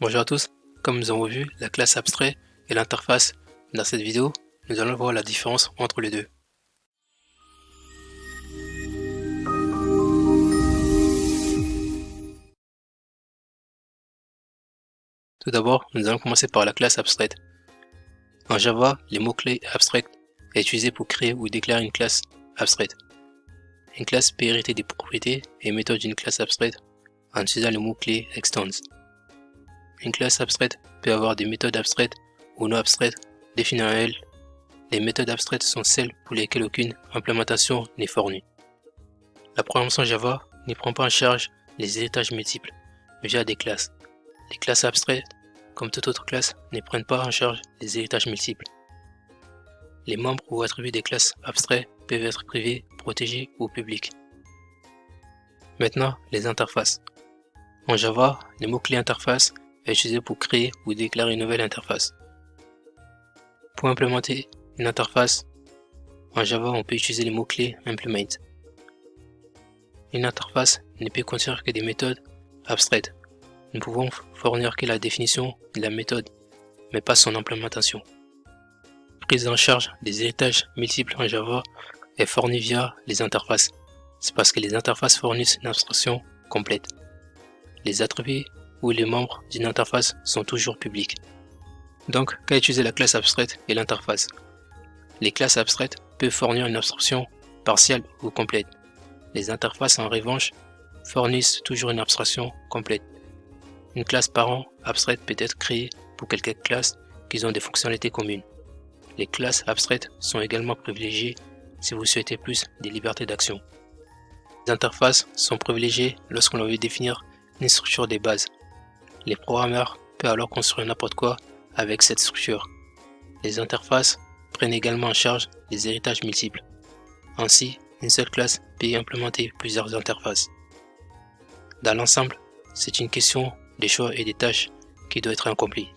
Bonjour à tous, comme nous avons vu la classe abstrait et l'interface, dans cette vidéo, nous allons voir la différence entre les deux. Tout d'abord, nous allons commencer par la classe abstraite. En Java, les mots-clés abstract est utilisé pour créer ou déclarer une classe abstraite. Une classe peut hériter des propriétés et méthodes d'une classe abstraite en utilisant le mot-clé extends. Une classe abstraite peut avoir des méthodes abstraites ou non abstraites définies en elle. Les méthodes abstraites sont celles pour lesquelles aucune implémentation n'est fournie. La programmation Java ne prend pas en charge les héritages multiples via des classes. Les classes abstraites, comme toute autre classe, ne prennent pas en charge les héritages multiples. Les membres ou attributs des classes abstraites peuvent être privés, protégés ou publics. Maintenant, les interfaces. En Java, le mot-clé interface est utilisé pour créer ou déclarer une nouvelle interface. Pour implémenter une interface, en Java, on peut utiliser le mot-clé implement. Une interface ne peut contenir que des méthodes abstraites. Nous pouvons fournir que la définition de la méthode, mais pas son implémentation. Prise en charge des héritages multiples en Java est fournie via les interfaces. C'est parce que les interfaces fournissent une abstraction complète. Les attributs ou les membres d'une interface sont toujours publics. Donc, qu'à utiliser la classe abstraite et l'interface? Les classes abstraites peuvent fournir une abstraction partielle ou complète. Les interfaces, en revanche, fournissent toujours une abstraction complète. Une classe parent abstraite peut être créée pour quelques classes qui ont des fonctionnalités communes. Les classes abstraites sont également privilégiées si vous souhaitez plus de liberté d'action. Les interfaces sont privilégiées lorsqu'on veut définir une structure de base. Les programmeurs peuvent alors construire n'importe quoi avec cette structure. Les interfaces prennent également en charge les héritages multiples. Ainsi, une seule classe peut implémenter plusieurs interfaces. Dans l'ensemble, c'est une question des choix et des tâches qui doivent être accomplies.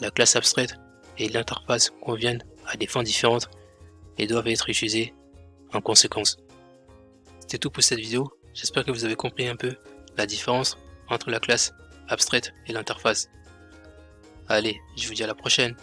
La classe abstraite et l'interface conviennent à des fins différentes et doivent être utilisées en conséquence. C'était tout pour cette vidéo, j'espère que vous avez compris un peu la différence entre la classe abstraite et l'interface. Allez, je vous dis à la prochaine.